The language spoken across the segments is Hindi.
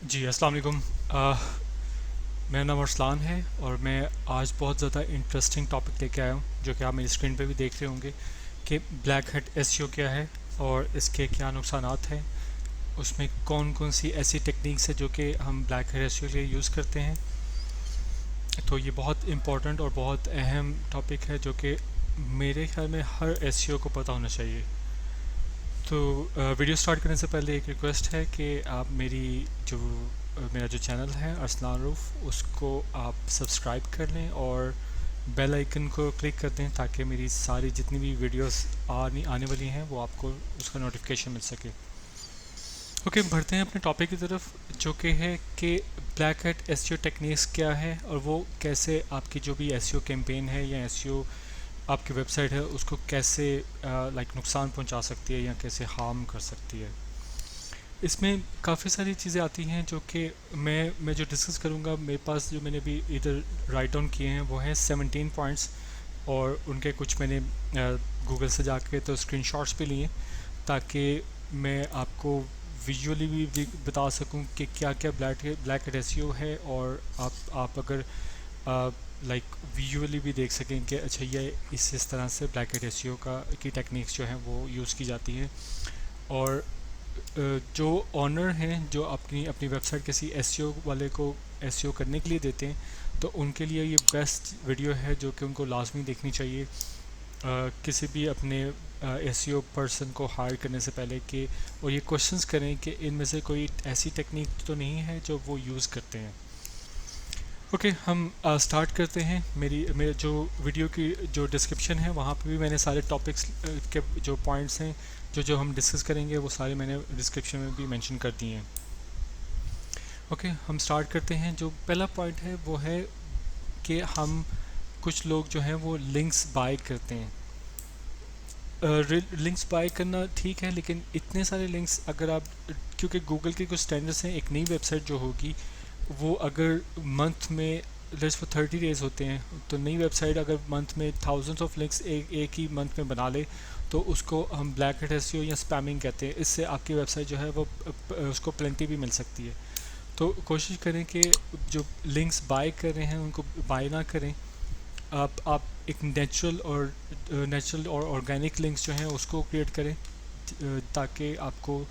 जी, अस्सलाम वालेकुम। मेरा नाम अरसलान है और मैं आज बहुत ज़्यादा इंटरेस्टिंग टॉपिक लेके आया हूँ जो कि आप मेरी स्क्रीन पे भी देख रहे होंगे कि ब्लैक हैट एसईओ क्या है और इसके क्या नुकसानात हैं। उसमें कौन कौन सी ऐसी टेक्निक्स है जो कि हम ब्लैक हैट एसईओ के लिए यूज़ करते हैं। तो ये बहुत इम्पोर्टेंट और बहुत अहम टॉपिक है जो कि मेरे ख्याल में हर एसईओ को पता होना चाहिए। तो वीडियो स्टार्ट करने से पहले एक रिक्वेस्ट है कि आप जो मेरा जो चैनल है अरसलान रूफ उसको आप सब्सक्राइब कर लें और बेल आइकन को क्लिक कर दें ताकि मेरी सारी जितनी भी वीडियोस आने वाली हैं वो आपको उसका नोटिफिकेशन मिल सके। ओके, बढ़ते हैं अपने टॉपिक की तरफ जो कि है कि ब्लैक हैट एसईओ टेक्निक्स क्या है और वो कैसे आपकी जो भी एसईओ कैंपेन है या एसईओ आपकी वेबसाइट है उसको कैसे नुकसान पहुंचा सकती है या कैसे हार्म कर सकती है। इसमें काफ़ी सारी चीज़ें आती हैं जो कि मैं जो डिस्कस करूँगा, मेरे पास जो मैंने भी इधर राइट डाउन किए हैं वो हैं 17 पॉइंट्स और उनके कुछ मैंने गूगल से जाके तो स्क्रीनशॉट्स भी लिए ताकि मैं आपको विजुअली भी बता सकूं कि क्या क्या ब्लैक एसईओ है और आप अगर विजुअली भी देख सकें कि अच्छा ये इस तरह से ब्लैक एसईओ की टेक्निक्स जो हैं वो यूज़ की जाती हैं। और जो ऑनर हैं जो अपनी अपनी वेबसाइट किसी एसईओ वाले को एसईओ करने के लिए देते हैं तो उनके लिए ये बेस्ट वीडियो है जो कि उनको लाजमी देखनी चाहिए किसी भी अपने एसईओ पर्सन को हायर करने से पहले कि और ये क्वेश्चंस करें कि इनमें से कोई ऐसी टेक्निक तो नहीं है जो वो यूज़ करते हैं। ओके, हम स्टार्ट करते हैं। मेरे जो वीडियो की जो डिस्क्रिप्शन है वहाँ पे भी मैंने सारे टॉपिक्स के जो पॉइंट्स हैं जो हम डिस्कस करेंगे वो सारे मैंने डिस्क्रिप्शन में भी मेंशन कर दिए हैं। ओके, हम स्टार्ट करते हैं। जो पहला पॉइंट है वो है कि हम कुछ लोग जो हैं वो लिंक्स बाय करते हैं। लिंक्स बाय करना ठीक है लेकिन इतने सारे लिंक्स अगर आप क्योंकि गूगल के कुछ स्टैंडर्ड्स हैं, एक नई वेबसाइट जो होगी वो अगर मंथ में लेट्स फॉर 30 डेज़ होते हैं तो नई वेबसाइट अगर मंथ में थाउजेंड्स ऑफ लिंक्स एक ही मंथ में बना ले तो उसको हम ब्लैक हैट एसईओ या स्पैमिंग कहते हैं। इससे आपकी वेबसाइट जो है वो उसको प्लेंटी भी मिल सकती है। तो कोशिश करें कि जो लिंक्स बाय कर रहे हैं उनको बाय ना करें। आप एक नेचुरल और ऑर्गेनिक लिंक्स जो हैं उसको क्रिएट करें ताकि आपको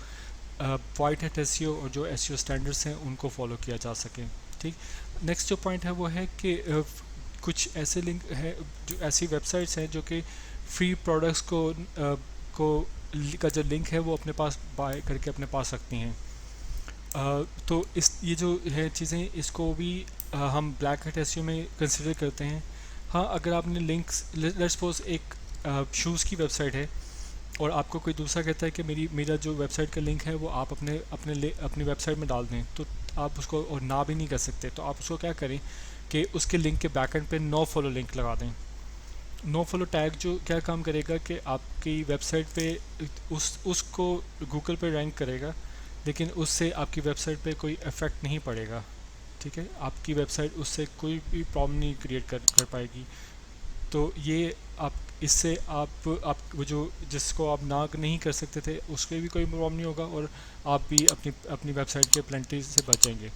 वाइट हैट एसईओ और जो एसईओ स्टैंडर्ड्स हैं उनको फॉलो किया जा सके। ठीक, नेक्स्ट जो पॉइंट है वो है कि कुछ ऐसे लिंक है जो ऐसी वेबसाइट्स हैं जो कि फ्री प्रोडक्ट्स को का जो लिंक है वो अपने पास बाय करके अपने पास रखती हैं। तो इस ये जो है चीज़ें इसको भी हम ब्लैक हैट एसईओ में कंसिडर करते हैं। हाँ, अगर आपने लिंक्स लेट्स सपोज एक शूज़ की वेबसाइट है और आपको कोई दूसरा कहता है कि मेरा जो वेबसाइट का लिंक है वो आप अपनी वेबसाइट में डाल दें तो आप उसको और ना भी नहीं कर सकते। तो आप उसको क्या करें कि उसके लिंक के बैकएंड पे नो फॉलो लिंक लगा दें। नो फॉलो टैग जो क्या काम करेगा कि आपकी वेबसाइट पे उसको गूगल पे रैंक करेगा लेकिन उससे आपकी वेबसाइट पे कोई इफ़ेक्ट नहीं पड़ेगा। ठीक है, आपकी वेबसाइट उससे कोई भी प्रॉब्लम नहीं क्रिएट कर पाएगी। तो ये आप इससे आप वो जो जिसको आप ना नहीं कर सकते थे उसके भी कोई प्रॉब्लम नहीं होगा और आप भी अपनी वेबसाइट के प्लेंटी से बचेंगे।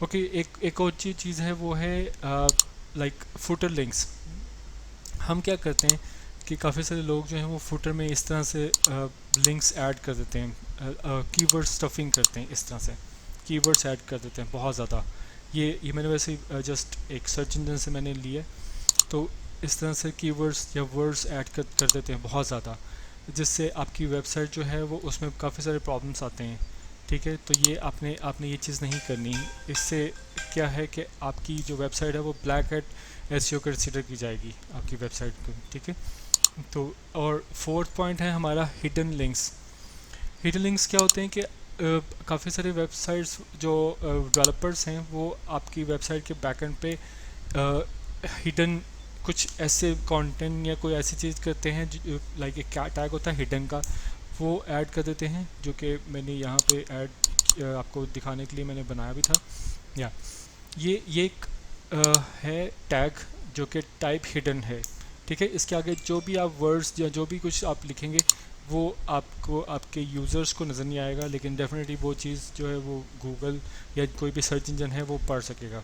ओके, एक और चीज़ है वो है फुटर लिंक्स। हम क्या करते हैं कि काफ़ी सारे लोग जो हैं वो फुटर में इस तरह से लिंक्स ऐड कर देते हैं, कीवर्ड स्टफिंग करते हैं, इस तरह से कीवर्ड्स ऐड कर देते हैं बहुत ज़्यादा। ये मैंने वैसे जस्ट एक सर्च इंजन से मैंने लिया तो इस तरह से कीवर्ड्स या वर्ड्स ऐड कर देते हैं बहुत ज़्यादा जिससे आपकी वेबसाइट जो है वो उसमें काफ़ी सारे प्रॉब्लम्स आते हैं। ठीक है, तो ये आपने ये चीज़ नहीं करनी। इससे क्या है कि आपकी जो वेबसाइट है वो ब्लैक हैट एसईओ कंसिडर की जाएगी आपकी वेबसाइट को। ठीक है, तो और फोर्थ पॉइंट है हमारा हिडन लिंक्स। हिडन लिंक्स क्या होते हैं कि काफ़ी सारे वेबसाइट्स जो डेवलपर्स हैं वो आपकी वेबसाइट के बैकएंड पे हिडन कुछ ऐसे कंटेंट या कोई ऐसी चीज़ करते हैं लाइक एक क्या टैग होता है हिडन का, वो ऐड कर देते हैं जो कि मैंने यहाँ पे ऐड आपको दिखाने के लिए मैंने बनाया भी था। या ये एक है टैग जो कि टाइप हिडन है। ठीक है, इसके आगे जो भी आप वर्ड्स या जो भी कुछ आप लिखेंगे वो आपको आपके यूज़र्स को नज़र नहीं आएगा, लेकिन डेफिनेटली वो चीज़ जो है वो गूगल या कोई भी सर्च इंजन है वो पढ़ सकेगा।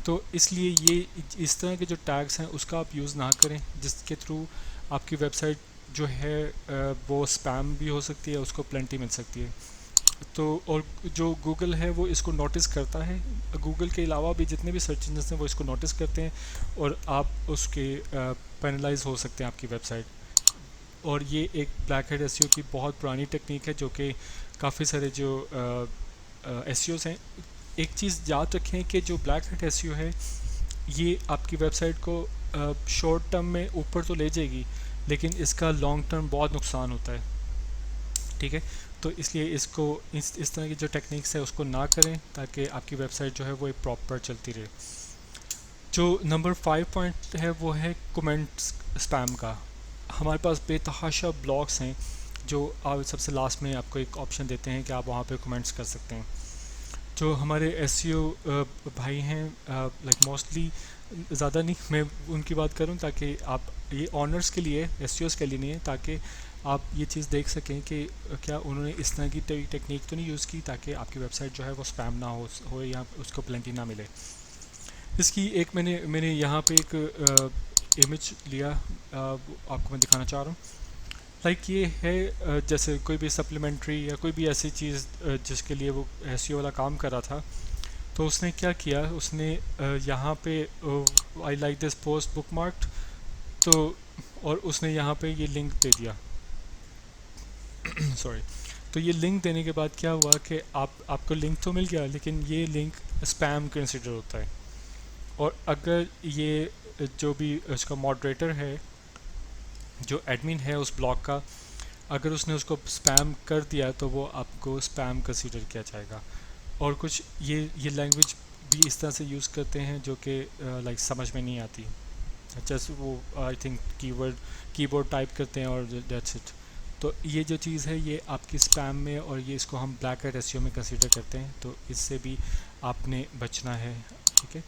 तो इसलिए ये इस तरह के जो टैग्स हैं उसका आप यूज़ ना करें, जिसके थ्रू आपकी वेबसाइट जो है वो स्पैम भी हो सकती है, उसको प्लेंटी मिल सकती है। तो और जो गूगल है वो इसको नोटिस करता है, गूगल के अलावा भी जितने भी सर्च इंजन हैं वो इसको नोटिस करते हैं, और आप उसके पेनलाइज हो सकते हैं आपकी वेबसाइट। और ये एक ब्लैक हेड एसईओ की बहुत पुरानी टेक्निक है, जो कि काफ़ी सारे जो एसईओस हैं, एक चीज़ याद रखें कि जो ब्लैक हेड एसईओ है ये आपकी वेबसाइट को शॉर्ट टर्म में ऊपर तो ले जाएगी, लेकिन इसका लॉन्ग टर्म बहुत नुकसान होता है। ठीक है, तो इसलिए इसको इस तरह की जो टेक्निक्स है उसको ना करें, ताकि आपकी वेबसाइट जो है वो एक प्रॉपर चलती रहे। जो नंबर 5 पॉइंट है वो है कमेंट्स स्पैम का। हमारे पास बेतहाशा ब्लॉग्स हैं जो आप सबसे लास्ट में आपको एक ऑप्शन देते हैं कि आप वहाँ पे कमेंट्स कर सकते हैं। जो हमारे एसईओ भाई हैं, लाइक मोस्टली ज़्यादा नहीं मैं उनकी बात करूं, ताकि आप ये ऑनर्स के लिए, एसईओस के लिए नहीं है, ताकि आप ये चीज़ देख सकें कि क्या उन्होंने इस तरह की टेक्निक तो नहीं यूज़ की ताकि आपकी वेबसाइट जो है वो स्पैम ना हो या उसको प्लेंटी ना मिले। इसकी एक मैंने यहाँ पे एक इमेज लिया, आपको मैं दिखाना चाह रहा हूँ। लाइक ये है जैसे कोई भी सप्लीमेंट्री या कोई भी ऐसी चीज़ जिसके लिए वो एसईओ वाला काम कर रहा था, तो उसने क्या किया, उसने यहाँ पे I like this post book marked, तो और उसने यहाँ पे ये लिंक दे दिया सॉरी। तो ये लिंक देने के बाद क्या हुआ कि आपको लिंक तो मिल गया, लेकिन ये लिंक स्पैम कंसिडर होता है। और अगर ये जो भी उसका मॉडरेटर है, जो एडमिन है उस ब्लॉग का, अगर उसने उसको स्पैम कर दिया तो वो आपको स्पैम कंसीडर किया जाएगा। और कुछ ये लैंग्वेज भी इस तरह से यूज़ करते हैं जो कि लाइक समझ में नहीं आती, जैसे वो आई थिंक कीबोर्ड टाइप करते हैं और दैट्स इट। तो ये जो चीज़ है ये आपकी स्पैम में, और ये इसको हम ब्लैक हेड एसईओ में कंसीडर करते हैं, तो इससे भी आपने बचना है। ठीक है,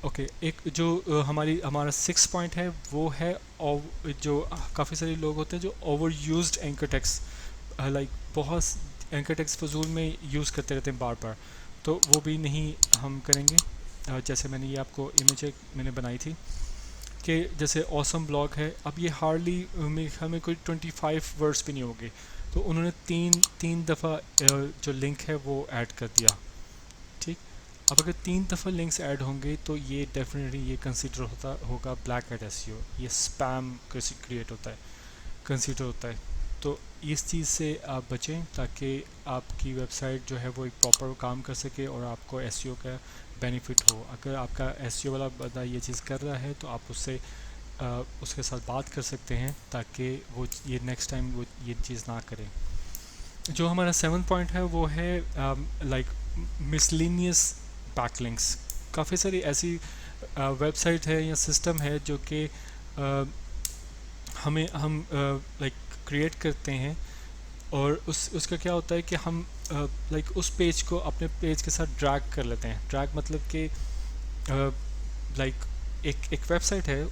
ओके। एक जो हमारा 6 पॉइंट है वो है जो काफ़ी सारे लोग होते हैं जो over used anchor text, like बहुत एंकर टेक्स्ट फजूल में यूज़ करते रहते हैं बार बार, तो वो भी नहीं हम करेंगे। जैसे मैंने ये आपको इमेज मैंने बनाई थी कि जैसे ऑसम ब्लॉग है, अब ये हार्डली हमें कोई 25 वर्ड्स भी नहीं होंगे, तो उन्होंने तीन दफ़ा जो लिंक है वो ऐड कर दिया। ठीक, अब अगर 3 दफ़ा लिंक्स ऐड होंगे तो ये डेफिनेटली ये कंसीडर होगा ब्लैक हेड एसईओ, ये स्पैम क्रिएट होता है, कंसीडर होता है। तो इस चीज़ से आप बचें ताकि आपकी वेबसाइट जो है वो एक प्रॉपर काम कर सके और आपको एसईओ का बेनिफिट हो। अगर आपका एसईओ वाला बंदा ये चीज़ कर रहा है तो आप उससे उसके साथ बात कर सकते हैं ताकि वो ये नेक्स्ट टाइम वो ये चीज़ ना करें। जो हमारा 7 पॉइंट है वो है लाइक मिसलिनियस बैकलिंक्स। काफ़ी सारी ऐसी वेबसाइट है या सिस्टम है जो कि हम लाइक क्रिएट करते हैं, और उसका क्या होता है कि हम लाइक उस पेज को अपने पेज के साथ ड्रैग कर लेते हैं। ड्रैग मतलब कि लाइक एक वेबसाइट है,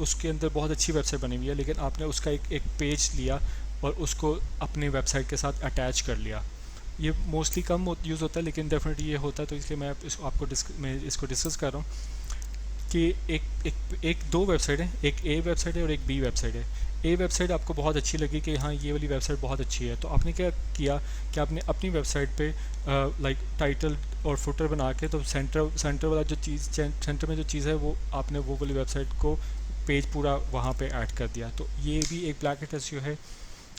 उसके अंदर बहुत अच्छी वेबसाइट बनी हुई है, लेकिन आपने उसका एक पेज लिया और उसको अपनी वेबसाइट के साथ अटैच कर लिया। ये मोस्टली कम यूज़ होता है, लेकिन डेफिनेटली ये होता है, तो इसलिए मैं इसको डिस्कस कर रहा हूँ कि एक दो वेबसाइट है, एक ए वेबसाइट है और एक बी वेबसाइट है। ए वेबसाइट आपको बहुत अच्छी लगी कि हाँ ये वाली वेबसाइट बहुत अच्छी है, तो आपने क्या किया कि आपने अपनी वेबसाइट पे लाइक टाइटल और फुटर बना के, तो सेंटर वाला जो चीज़, सेंटर में जो चीज़ है वो आपने वो वाली वेबसाइट को पेज पूरा वहाँ पे ऐड कर दिया। तो ये भी एक ब्लैक हेड एसईओ है।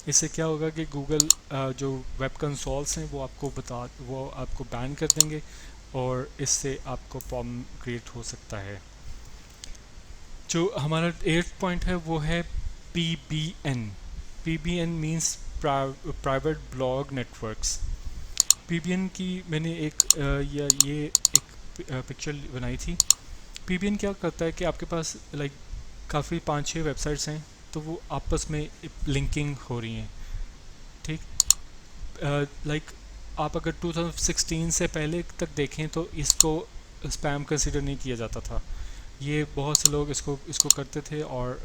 इससे क्या होगा कि गूगल जो वेब कंसोल्स हैं वो आपको बैन कर देंगे, और इससे आपको प्रॉब्लम क्रिएट हो सकता है। जो हमारा 8 पॉइंट है वो है PBN। PBN means private blog networks. PBN की मैंने ये एक पिक्चर बनाई थी। PBN क्या करता है कि आपके पास लाइक काफ़ी 5-6 वेबसाइट्स हैं, तो वो आपस में लिंकिंग हो रही हैं। ठीक, लाइक आप अगर 2016 से पहले तक देखें तो इसको स्पैम कंसिडर नहीं किया जाता था। ये बहुत से लोग इसको करते थे, और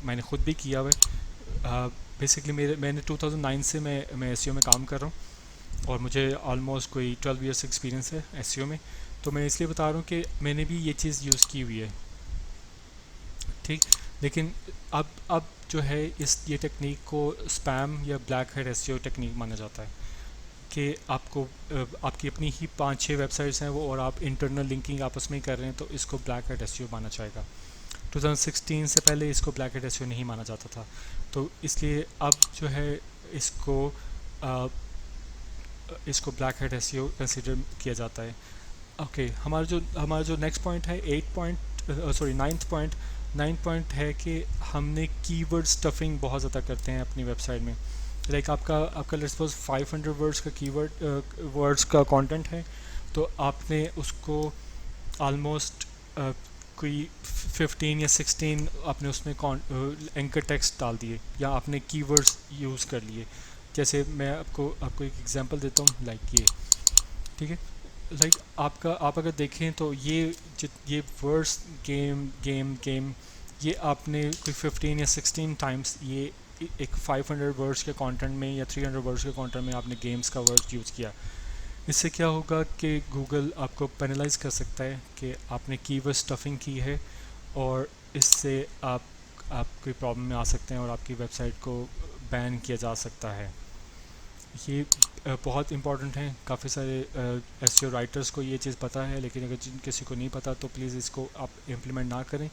मैंने ख़ुद भी किया हुआ है। बेसिकली मैंने 2009 से मैं एसईओ में काम कर रहा हूँ और मुझे ऑलमोस्ट कोई 12 इयर्स एक्सपीरियंस है एसईओ में। तो मैं इसलिए बता रहा हूँ कि मैंने भी ये चीज़ यूज़ की हुई है, ठीक। लेकिन अब जो है ये टेक्निक को स्पैम या ब्लैक हेड एसईओ टेक्निक माना जाता है कि आपको आपकी अपनी ही 5-6 वेबसाइट्स हैं वो और आप इंटरनल लिंकिंग आपस में ही कर रहे हैं, तो इसको ब्लैक हेड एसईओ माना जाएगा। 2016 से पहले इसको ब्लैक हेड एसईओ नहीं माना जाता था, तो इसलिए अब जो है इसको आ, इसको ब्लैक हेड एसईओ कंसिडर किया जाता है। ओके, हमारा जो नेक्स्ट पॉइंट है 9th पॉइंट है कि हमने कीवर्ड स्टफिंग बहुत ज़्यादा करते हैं अपनी वेबसाइट में। लाइक आपका लेट्स सपोज 500 वर्ड्स का कीवर्ड वर्ड्स का कंटेंट है, तो आपने उसको ऑलमोस्ट कोई 15 या 16 आपने उसमें एंकर टेक्स्ट डाल दिए या आपने कीवर्ड्स यूज़ कर लिए। जैसे मैं आपको एक एग्जांपल देता हूँ, लाइक ये, ठीक है। लाइक आप अगर देखें तो ये वर्ड्स गेम गेम गेम, ये आपने कोई 15 या 16 टाइम्स ये एक 500 वर्ड्स के कंटेंट में या 300 वर्ड्स के कंटेंट में आपने गेम्स का वर्ड यूज़ किया। इससे क्या होगा कि गूगल आपको पेनलाइज कर सकता है कि आपने कीवर्ड स्टफिंग की है, और इससे आप कोई प्रॉब्लम में आ सकते हैं और आपकी वेबसाइट को बैन किया जा सकता है। ये बहुत इंपॉर्टेंट है। काफ़ी सारे एसईओ राइटर्स को ये चीज़ पता है, लेकिन अगर किसी को नहीं पता तो प्लीज़ इसको आप इम्प्लीमेंट ना करें,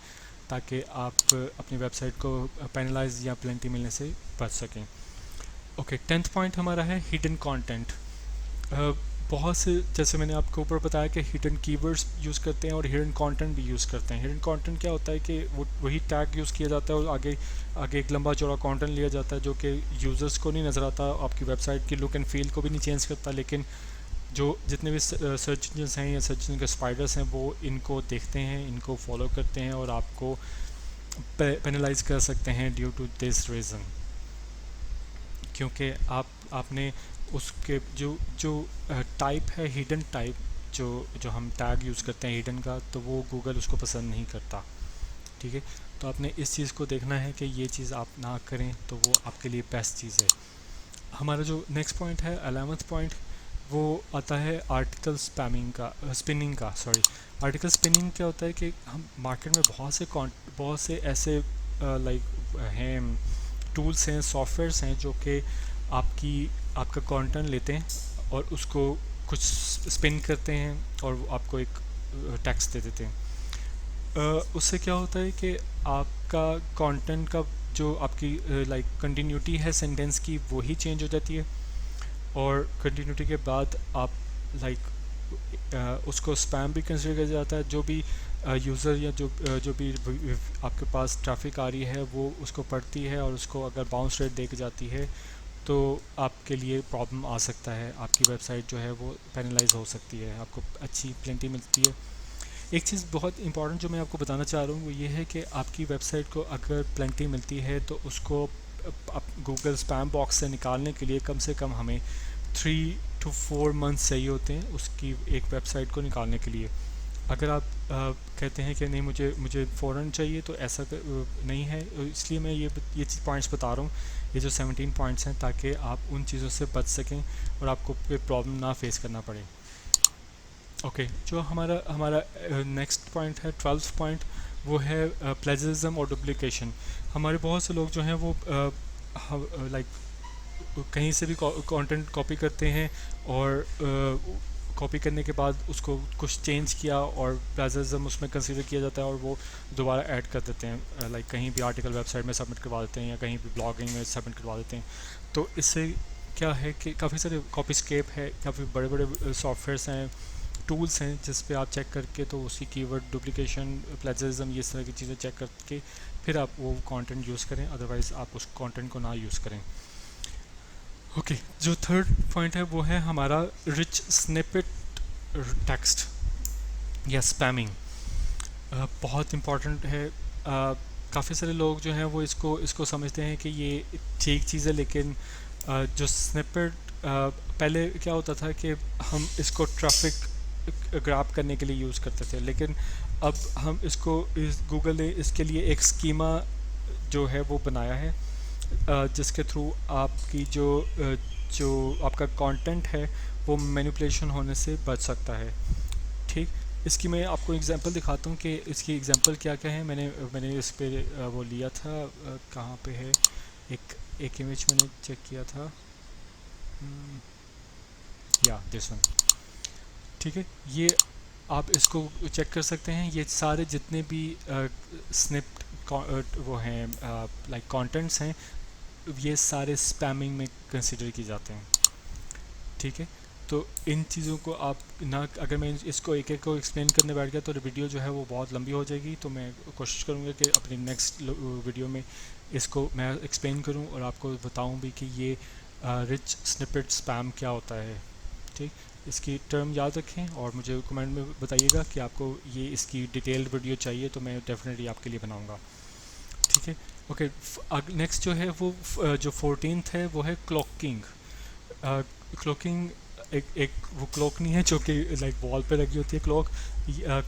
ताकि आप अपनी वेबसाइट को पेनलाइज या पेनल्टी मिलने से बच सकें। ओके, 10th पॉइंट हमारा है हिडन कंटेंट। बहुत से, जैसे मैंने आपको ऊपर बताया कि हिडन कीवर्ड्स यूज़ करते हैं और हिडन कंटेंट भी यूज़ करते हैं। हिडन कंटेंट क्या होता है कि वही टैग यूज़ किया जाता है और आगे एक लंबा चौड़ा कंटेंट लिया जाता है जो कि यूज़र्स को नहीं नज़र आता, आपकी वेबसाइट की लुक एंड फील को भी नहीं चेंज करता, लेकिन जो जितने भी सर्च इंजन्स हैं या सर्च इंजन के स्पाइडर्स हैं वो इनको देखते हैं, इनको फॉलो करते हैं और आपको पेनलाइज कर सकते हैं ड्यू टू दिस रीज़न, क्योंकि आपने उसके जो टाइप है हिडन टाइप, जो हम टैग यूज़ करते हैं हिडन का, तो वो गूगल उसको पसंद नहीं करता, ठीक है। तो आपने इस चीज़ को देखना है कि ये चीज़ आप ना करें, तो वो आपके लिए बेस्ट चीज़ है। हमारा जो नेक्स्ट पॉइंट है 11th पॉइंट, वो आता है आर्टिकल स्पिनिंग का। आर्टिकल स्पिनिंग क्या होता है कि हम मार्केट में बहुत से ऐसे लाइक हैं टूल्स हैं, सॉफ्टवेयर्स हैं जो कि आपका कंटेंट लेते हैं और उसको कुछ स्पिन करते हैं और वो आपको एक टेक्स्ट दे देते हैं। उससे क्या होता है कि आपका कंटेंट का जो आपकी लाइक कंटिन्यूटी है सेंटेंस की, वो ही चेंज हो जाती है, और कंटिन्यूटी के बाद आप लाइक उसको स्पैम भी कंसिडर किया जाता है। जो भी यूज़र या जो भी आपके पास ट्रैफिक आ रही है वो उसको पढ़ती है और उसको अगर बाउंस रेट दे के जाती है तो आपके लिए प्रॉब्लम आ सकता है, आपकी वेबसाइट जो है वो पेनलाइज हो सकती है, आपको अच्छी प्लेंटी मिलती है। एक चीज़ बहुत इंपॉर्टेंट जो मैं आपको बताना चाह रहा हूँ वो ये है कि आपकी वेबसाइट को अगर प्लेंटी मिलती है तो उसको गूगल स्पैम बॉक्स से निकालने के लिए कम से कम हमें 3 to 4 मंथ्स चाहिए होते हैं उसकी एक वेबसाइट को निकालने के लिए। अगर आप कहते हैं कि नहीं मुझे फ़ौरन चाहिए, तो ऐसा नहीं है। इसलिए मैं ये पॉइंट्स बता रहा हूँ, ये जो 17 पॉइंट्स हैं, ताकि आप उन चीज़ों से बच सकें और आपको कोई प्रॉब्लम ना फेस करना पड़े। ओके, जो हमारा नेक्स्ट पॉइंट है 12th पॉइंट, वो है प्लेजरिज्म और डुप्लीकेशन। हमारे बहुत से लोग जो हैं वो लाइक कहीं से भी कंटेंट कॉपी करते हैं और कॉपी करने के बाद उसको कुछ चेंज किया और प्लेजरिज्म उसमें कंसीडर किया जाता है और वो दोबारा ऐड कर देते हैं, लाइक कहीं भी आर्टिकल वेबसाइट में सबमिट करवा देते हैं या कहीं भी ब्लॉगिंग में सबमिट करवा देते हैं। तो इससे क्या है कि काफ़ी सारे कॉपीस्केप है, काफ़ी बड़े बड़े सॉफ्टवेयर्स हैं, टूल्स हैं जिस पे आप चेक करके तो उसकी कीवर्ड डुप्लीकेशन, प्लेजरिज्म, ये तरह की चीज़ें चेक करके फिर आप वो कंटेंट यूज़ करें, अदरवाइज़ आप उस कंटेंट को ना यूज़ करें। ओके, जो थर्ड पॉइंट है वो है हमारा रिच स्निपेट टेक्स्ट या स्पैमिंग। बहुत इम्पॉर्टेंट है। काफ़ी सारे लोग जो हैं वो इसको समझते हैं कि ये ठीक चीज़ है, लेकिन जो स्निपेट पहले क्या होता था कि हम इसको ट्रैफिक ग्रैब करने के लिए यूज़ करते थे, लेकिन अब हम गूगल ने इसके लिए एक स्कीमा जो है वो बनाया है, जिसके थ्रू आपकी जो आपका कंटेंट है वो मैनिपुलेशन होने से बच सकता है। ठीक, इसकी मैं आपको एग्जांपल दिखाता हूँ कि इसकी एग्जांपल क्या क्या है। मैंने मैंने इस पे वो लिया था, कहाँ पे है, एक एक इमेज मैंने चेक किया था, या दिस वन। ठीक है, ये आप इसको चेक कर सकते हैं। ये सारे जितने भी स्निप वो हैं, लाइक कंटेंट्स हैं, ये सारे स्पैमिंग में कंसिडर किए जाते हैं। ठीक है, तो इन चीज़ों को आप ना, अगर मैं इसको एक एक को एक्सप्लेन करने बैठ गया तो वीडियो जो है वो बहुत लंबी हो जाएगी। तो मैं कोशिश करूँगा कि अपनी नेक्स्ट वीडियो में इसको मैं एक्सप्लेन करूँ और आपको बताऊँ भी कि ये रिच स्निपेट स्पैम क्या होता है। ठीक, इसकी टर्म याद रखें और मुझे कमेंट में बताइएगा कि आपको ये इसकी डिटेल्ड वीडियो चाहिए, तो मैं डेफिनेटली आपके लिए बनाऊँगा। ठीक है, ओके। नेक्स्ट जो है वो जो 14th है वो है क्लॉकिंग। क्लॉकिंग एक वो क्लॉक नहीं है जो कि लाइक वॉल पे लगी होती है क्लॉक।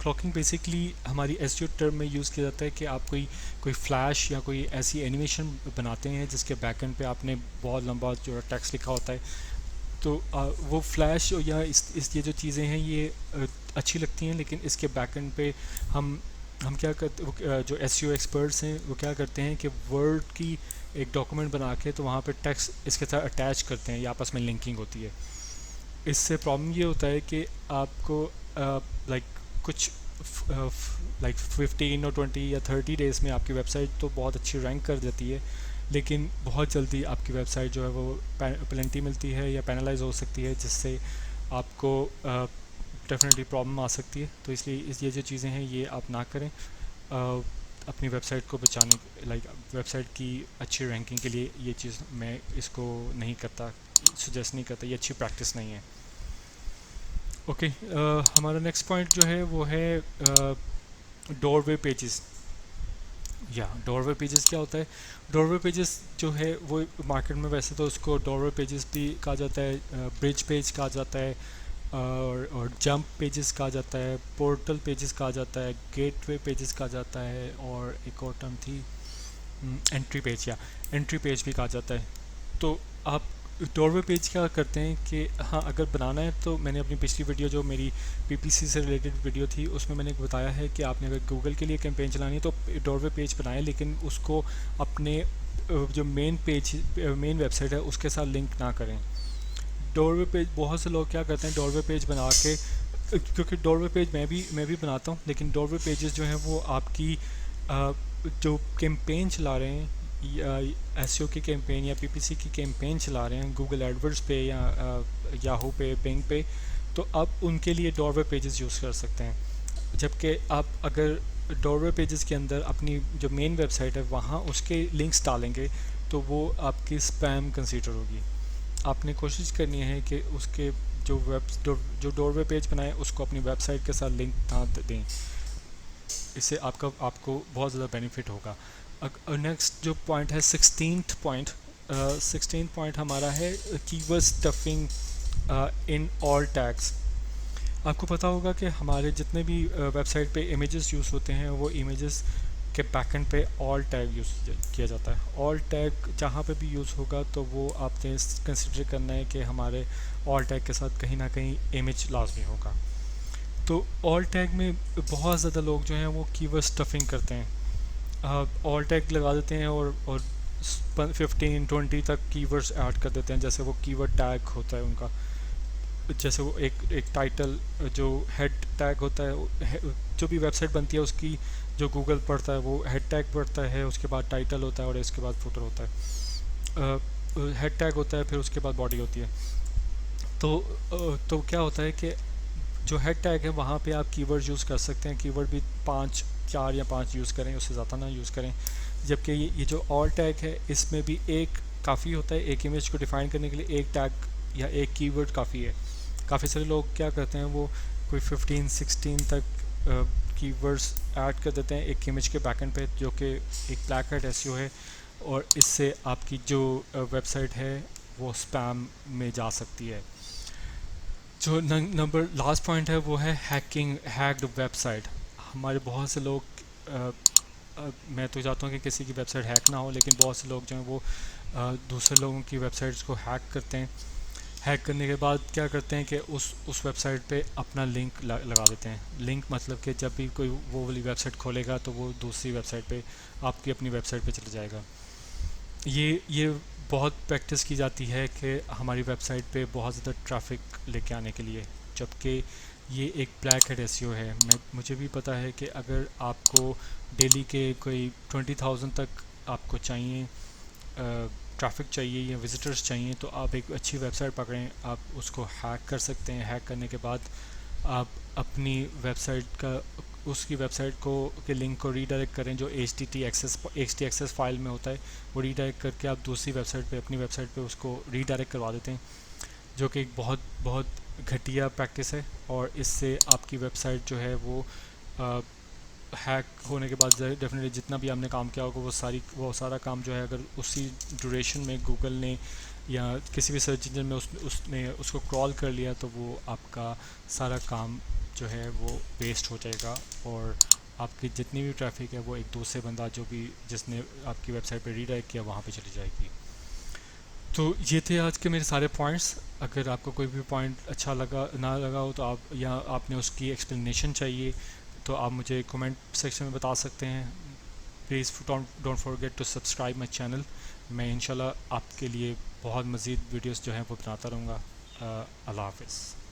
क्लॉकिंग बेसिकली हमारी एसईओ टर्म में यूज़ किया जाता है कि आप कोई फ्लैश या कोई ऐसी एनिमेशन बनाते हैं जिसके बैकएंड पे आपने बहुत लंबा जो टेक्स्ट लिखा होता है। तो वो फ्लैश या इस ये जो चीज़ें हैं ये अच्छी लगती हैं, लेकिन इसके बैकएंड पे हम क्या करते, जो एसईओ एक्सपर्ट्स हैं वो क्या करते हैं कि वर्ड की एक डॉक्यूमेंट बना के तो वहाँ पे टेक्स्ट इसके साथ अटैच करते हैं, या आपस में लिंकिंग होती है। इससे प्रॉब्लम ये होता है कि आपको लाइक कुछ लाइक 15 और 20 या 30 डेज़ में आपकी वेबसाइट तो बहुत अच्छी रैंक कर देती है, लेकिन बहुत जल्दी आपकी वेबसाइट जो है वो पेनल्टी मिलती है या पैनलाइज हो सकती है, जिससे आपको डेफिनेटली प्रॉब्लम आ सकती है। तो इसलिए ये जो चीज़ें हैं ये आप ना करें। अपनी वेबसाइट को बचाने, लाइक वेबसाइट की अच्छी रैंकिंग के लिए ये चीज़ मैं इसको नहीं करता, सजेस्ट नहीं करता, ये अच्छी प्रैक्टिस नहीं है। ओके, हमारा नेक्स्ट पॉइंट जो है वो है डोरवे पेजेस। या डोरवे पेजेस क्या होता है? डोरवे पेजेस जो है वो मार्केट में वैसे तो उसको डोरवे पेजेस भी कहा जाता है, ब्रिज पेज कहा जाता है, और जंप पेजेस कहा जाता है, पोर्टल पेजेस कहा जाता है, गेटवे पेजेस कहा जाता है, और एक और टर्म थी एंट्री पेज, या एंट्री पेज भी कहा जाता है। तो आप डोरवे पेज क्या करते हैं कि हाँ, अगर बनाना है तो मैंने अपनी पिछली वीडियो जो मेरी पीपीसी से रिलेटेड वीडियो थी उसमें मैंने बताया है कि आपने अगर गूगल के लिए कैंपेन चलानी है तो डोरवे पेज बनाएं, लेकिन उसको अपने जो मेन वेबसाइट है उसके साथ लिंक ना करें। डोरवे पेज बहुत से लोग क्या करते हैं, डोरवे पेज बना के, क्योंकि डोरवे पेज मैं भी बनाता हूँ, लेकिन डोरवे पेजेस जो हैं वो आपकी जो कैंपेन चला रहे हैं या एसईओ की कैंपेन या पीपीसी की कैंपेन चला रहे हैं गूगल एडवर्ड्स पे या याहू पे, बिंग पे, तो आप उनके लिए डोरवे पेजेस यूज़ कर सकते हैं। जबकि आप अगर डोरवे पेजेस के अंदर अपनी जो मेन वेबसाइट है वहाँ उसके लिंक्स डालेंगे तो वो आपकी स्पैम कंसीडर होगी। आपने कोशिश करनी है कि उसके जो डोरवे पेज बनाए उसको अपनी वेबसाइट के साथ लिंक ना दें, इससे आपको बहुत ज़्यादा बेनिफिट होगा। नेक्स्ट जो पॉइंट है 16th पॉइंट, 16th पॉइंट हमारा है keyword stuffing in all tags. आपको पता होगा कि हमारे जितने भी वेबसाइट पे इमेजेस यूज़ होते हैं वो इमेजेस के बैकएंड पे ऑल टैग यूज़ किया जाता है। ऑल टैग जहाँ पे भी यूज़ होगा तो वो आपने कंसिडर करना है कि हमारे ऑल टैग के साथ कहीं ना कहीं इमेज लाजमी होगा। तो ऑल टैग में बहुत ज़्यादा लोग जो हैं वो कीवर्ड स्टफिंग करते हैं, ऑल टैग लगा देते हैं और 15-20 तक कीवर्ड्स ऐड कर देते हैं। जैसे वो कीवर्ड टैग होता है उनका, जैसे वो एक टाइटल जो हेड टैग होता है, जो भी वेबसाइट बनती है उसकी जो गूगल पढ़ता है वो हेड टैग पढ़ता है, उसके बाद टाइटल होता है और इसके बाद फुटर होता है, हेड टैग होता है, फिर उसके बाद बॉडी होती है। तो क्या होता है कि जो हेड टैग है वहाँ पे आप कीवर्ड यूज़ कर सकते हैं। कीवर्ड भी 4 या 5 यूज़ करें, उससे ज़्यादा ना यूज़ करें। जबकि ये जो ऑल टैग है इसमें भी एक काफ़ी होता है, एक इमेज को डिफ़ाइन करने के लिए एक टैग या एक कीवर्ड काफ़ी है। काफ़ी सारे लोग क्या करते हैं, वो कोई 15-16 तक कीवर्ड्स ऐड कर देते हैं एक इमेज के बैकएंड पे, जो कि एक ब्लैक हैट एसईओ है, और इससे आपकी जो वेबसाइट है वो स्पैम में जा सकती है। जो नंबर लास्ट पॉइंट है वो है हैक्ड वेबसाइट। हमारे बहुत से लोग मैं तो चाहता हूँ कि किसी की वेबसाइट हैक ना हो, लेकिन बहुत से लोग जो हैं वो दूसरे लोगों की वेबसाइट्स को हैक करते हैं। हैक करने के बाद क्या करते हैं कि उस वेबसाइट पे अपना लिंक लगा देते हैं। लिंक मतलब कि जब भी कोई वो वाली वेबसाइट खोलेगा तो वो दूसरी वेबसाइट पे, आपकी अपनी वेबसाइट पे चला जाएगा। ये बहुत प्रैक्टिस की जाती है कि हमारी वेबसाइट पे बहुत ज़्यादा ट्रैफिक लेके आने के लिए, जबकि ये एक ब्लैक हेड एसईओ है। मुझे भी पता है कि अगर आपको डेली के कोई 20,000 तक आपको चाहिए, ट्रैफिक चाहिए या विज़िटर्स चाहिए, तो आप एक अच्छी वेबसाइट पकड़ें, आप उसको हैक कर सकते हैं। हैक करने के बाद आप अपनी वेबसाइट का, उसकी वेबसाइट को के लिंक को रीडायरेक्ट करें जो HT एक्सेस फाइल में होता है, वो रीडायरेक्ट करके आप दूसरी वेबसाइट पे, अपनी वेबसाइट पे उसको रीडायरेक्ट करवा देते हैं, जो कि एक बहुत बहुत घटिया प्रैक्टिस है। और इससे आपकी वेबसाइट जो है वो हैक होने के बाद डेफिनेटली जितना भी आपने काम किया होगा वो सारा काम जो है, अगर उसी ड्यूरेशन में गूगल ने या किसी भी सर्च इंजन में उसने उसको क्रॉल कर लिया, तो वो आपका सारा काम जो है वो वेस्ट हो जाएगा, और आपकी जितनी भी ट्रैफिक है वो एक दूसरे बंदा जो भी जिसने आपकी वेबसाइट पे रीडायरेक्ट किया वहाँ पे चली जाएगी। तो ये थे आज के मेरे सारे पॉइंट्स। अगर आपको कोई भी पॉइंट अच्छा लगा ना लगा हो तो आप, या आपने उसकी एक्सप्लेनेशन चाहिए, तो आप मुझे कमेंट सेक्शन में बता सकते हैं। Please don't forget to subscribe my channel. मैं इंशाल्लाह आपके लिए बहुत मज़ीद वीडियोस जो हैं वो बनाता रहूँगा। अल्लाह हाफ़िज़।